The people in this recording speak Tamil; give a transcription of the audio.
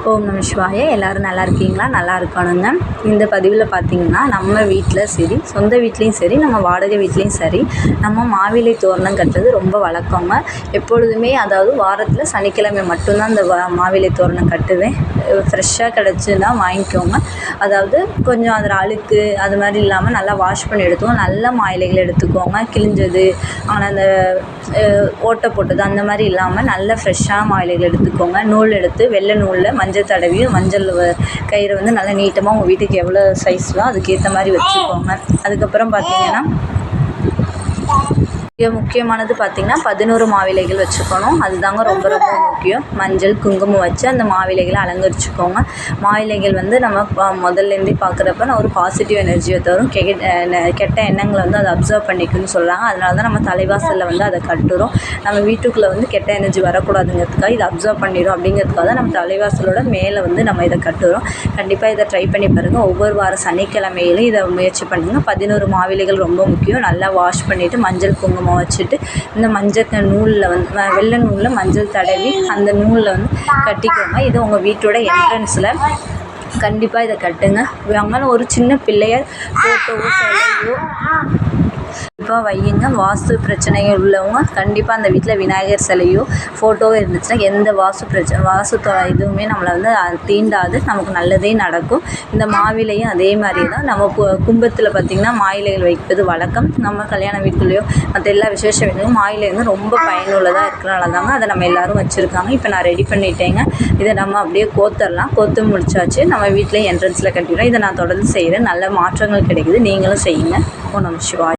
ஓம் நம சிவாய. எல்லோரும் நல்லா இருக்கீங்களா? நல்லா இருக்கணுங்க. இந்த பதிவில் பார்த்திங்கன்னா, நம்ம வீட்டில் சரி, சொந்த வீட்லேயும் சரி, நம்ம வாடகை வீட்லேயும் சரி, நம்ம மாவிலை தோரணம் கட்டுறது ரொம்ப வழக்கங்க. எப்பொழுதுமே அதாவது வாரத்தில் சனிக்கிழமை மட்டும்தான் இந்த மாவிலை தோரணம் கட்டுவேன். ஃப்ரெஷ்ஷாக கிடச்சுன்னா வாங்கிக்கோங்க. அதாவது கொஞ்சம் அதில் அழுக்கு அது மாதிரி இல்லாமல் நல்லா வாஷ் பண்ணி எடுத்துக்கோங்க. நல்ல மா இலைகள் எடுத்துக்கோங்க. கிழிஞ்சது ஆனால் அந்த ஓட்டை போட்டது அந்த மாதிரி இல்லாமல் நல்ல ஃப்ரெஷ்ஷான மா இலைகள் எடுத்துக்கோங்க. நூல் எடுத்து வெள்ளை நூலில் மஞ்சள் தடவி மஞ்சள் கயிறை வந்து நல்லா நீட்டமாக உங்கள் வீட்டுக்கு எவ்வளோ சைஸ்லாம் அதுக்கேற்ற மாதிரி வச்சுக்கோங்க. அதுக்கப்புறம் பார்த்திங்கன்னா மிக முக்கியமானது பார்த்திங்கன்னா 11 மாவிலைகள் வச்சுக்கணும். அதுதாங்க ரொம்ப ரொம்ப முக்கியம். மஞ்சள் குங்குமம் வச்சு அந்த மாவிலைகளை அலங்கரிச்சுக்கோங்க. மாவிலைகள் வந்து நம்ம முதல்லேருந்தே பார்க்குறப்ப நான் ஒரு பாசிட்டிவ் எனர்ஜியை தரும், கெட்ட எண்ணங்களை வந்து அதை அப்சர்வ் பண்ணிக்குன்னு சொல்கிறாங்க. அதனால தான் நம்ம தலைவாசலில் வந்து அதை கட்டுறோம். நம்ம வீட்டுக்குள்ளே வந்து கெட்ட எனர்ஜி வரக்கூடாதுங்கிறதுக்காக இதை அப்சர்வ் பண்ணிடும். அப்படிங்கிறதுக்காக தான் நம்ம தலைவாசலோட மேலே வந்து நம்ம இதை கட்டுறோம். கண்டிப்பாக இதை ட்ரை பண்ணி பாருங்கள். ஒவ்வொரு வாரம் சனிக்கிழமையிலும் இதை முயற்சி பண்ணுங்கள். 11 மாவிலைகள் ரொம்ப முக்கியம். நல்லா வாஷ் பண்ணிவிட்டு மஞ்சள் குங்குமம் வச்சுட்டு இந்த மஞ்சள் நூலில் வந்து வெள்ளை நூலில் மஞ்சள் தடவி அந்த நூலில் வந்து கட்டிக்கோங்க. இது உங்கள் வீட்டோட என்ட்ரன்ஸில் கண்டிப்பாக இதை கட்டுங்க. அங்கே ஒரு சின்ன பிள்ளையார் ஃபோட்டோவோ சிலையோ கண்டிப்பாக வையுங்க. வாஸ்து பிரச்சனைகள் உள்ளவங்க கண்டிப்பாக அந்த வீட்டில் விநாயகர் சிலையோ ஃபோட்டோவோ இருந்துச்சுன்னா எந்த வாஸ்து இதுவுமே நம்மளை வந்து தீண்டாது, நமக்கு நல்லதே நடக்கும். இந்த மாவிலையும் அதே மாதிரி தான். நம்ம கும்பத்தில் பார்த்திங்கன்னா மாயிலைகள் வைப்பது வழக்கம். நம்ம கல்யாண வீட்டுலையோ மற்ற எல்லா விசேஷ வீட்லையும் மாயிலை வந்து ரொம்ப பயனுள்ளதாக இருக்கிறனால தாங்க அதை நம்ம எல்லோரும் வச்சுருக்காங்க. இப்போ நான் ரெடி பண்ணிட்டேங்க. இதை நம்ம அப்படியே கோத்தரலாம். கோத்து முடிச்சாச்சு. நம்ம வீட்டில் என்ட்ரன்ஸில் கட்டிடுறோம். இதை நான் தொடர்ந்து செய்கிறேன். நல்ல மாற்றங்கள் கிடைக்குது. நீங்களும் செய்யுங்க. ஓம் நம சிவாய.